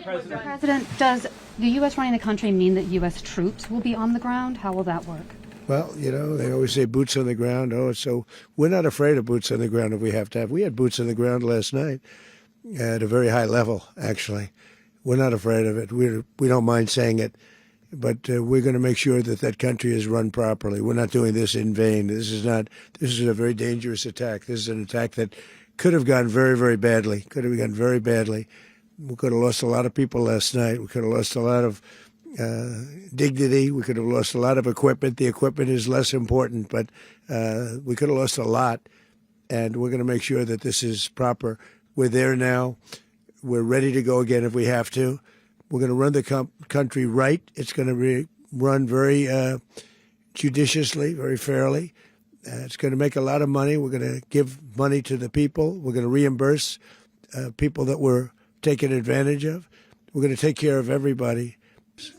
President, does the U.S. running the country mean that U.S. troops will be on the ground? How will that work? Well, you know, they always say boots on the ground. Oh, so we're not afraid of boots on the ground if we have to have. We had boots on the ground last night at a very high level, actually. We're not afraid of it. We don't mind saying it. But we're going to make sure that that country is run properly. We're not doing this in vain. This is a very dangerous attack. This is an attack that could have gone very, very badly. Could have gone very badly. We could have lost a lot of people last night. We could have lost a lot of dignity. We could have lost a lot of equipment. The equipment is less important, but we could have lost a lot. And we're going to make sure that this is proper. We're there now. We're ready to go again if we have to. We're going to run the country right. It's going to be run very judiciously, very fairly. It's going to make a lot of money. We're going to give money to the people. We're going to reimburse people that were taken advantage of. We're going to take care of everybody.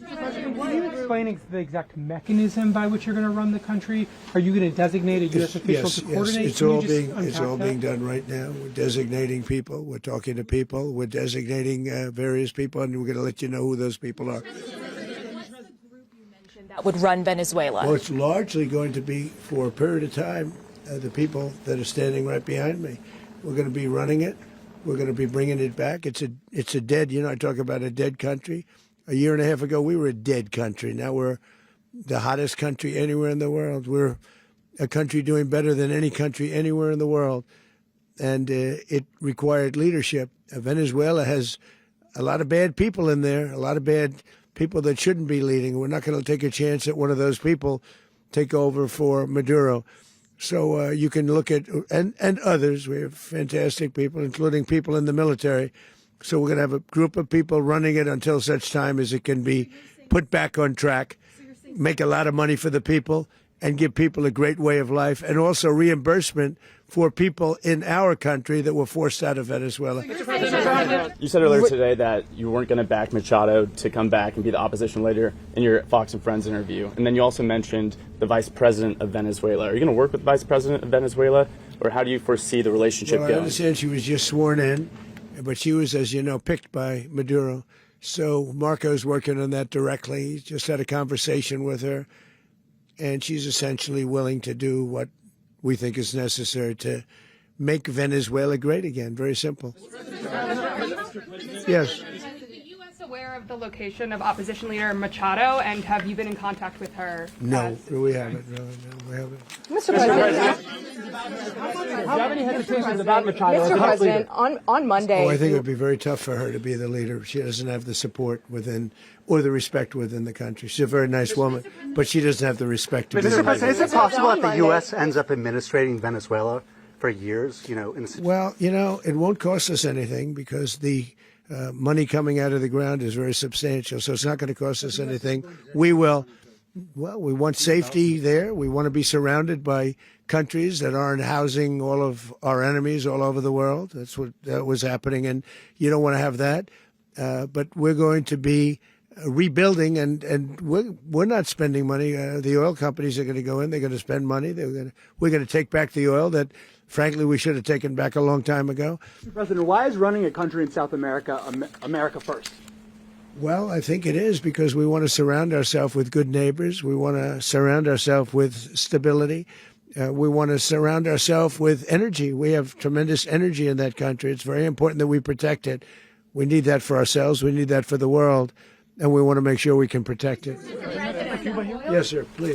Are you explaining the exact mechanism by which you're going to run the country? Are you going to designate a U.S. official to coordinate? Yes, it's all being done right now. We're designating people. We're talking to people. We're designating various people, and we're going to let you know who those people are. That would run Venezuela. Well, it's largely going to be for a period of time the people that are standing right behind me. We're going to be running it. We're going to be bringing it back. It's a dead. You know, I talk about a dead country. A year and a half ago, we were a dead country. Now we're the hottest country anywhere in the world. We're a country doing better than any country anywhere in the world. And it required leadership. Venezuela has a lot of bad people in there, a lot of bad people that shouldn't be leading. We're not going to take a chance that one of those people take over for Maduro. So you can look at, and others, we have fantastic people, including people in the military. So we're going to have a group of people running it until such time as it can be put back on track, make a lot of money for the people, and give people a great way of life, and also reimbursement for people in our country that were forced out of Venezuela. You said earlier today that you weren't going to back Machado to come back and be the opposition leader in your Fox and Friends interview. And then you also mentioned the vice president of Venezuela. Are you going to work with the vice president of Venezuela, or how do you foresee the relationship going? I understand she was just sworn in, but she was, as you know, picked by Maduro. So Marco's working on that directly. He just had a conversation with her, and she's essentially willing to do what we think is necessary to make Venezuela great again. Very simple. Yes. Is the U.S. aware of the location of opposition leader Machado, and have you been in contact with her? No, we haven't. No, we haven't. Mr. President, do you have any hesitations about Machado? Mr. President, on Monday. Oh, I think it would be very tough for her to be the leader. She doesn't have the support within or the respect within the country. She's a very nice woman, but she doesn't have the respect to be the leader. Mr. President, is it possible that the U.S. ends up administrating Venezuela for years? Well, it won't cost us anything because the money coming out of the ground is very substantial, so it's not going to cost us anything. We will. Well, we want safety there. We want to be surrounded by countries that aren't housing all of our enemies all over the world. That's what was happening, and you don't want to have that. But we're going to be rebuilding, and we're not spending money. The oil companies are going to go in. They're going to spend money. We're going to take back the oil that, frankly, we should have taken back a long time ago. Mr. President, why is running a country in South America America first? Well, I think it is because we want to surround ourselves with good neighbors. We want to surround ourselves with stability. We want to surround ourselves with energy. We have tremendous energy in that country. It's very important that we protect it. We need that for ourselves. We need that for the world. And we want to make sure we can protect it. Yes, sir, please.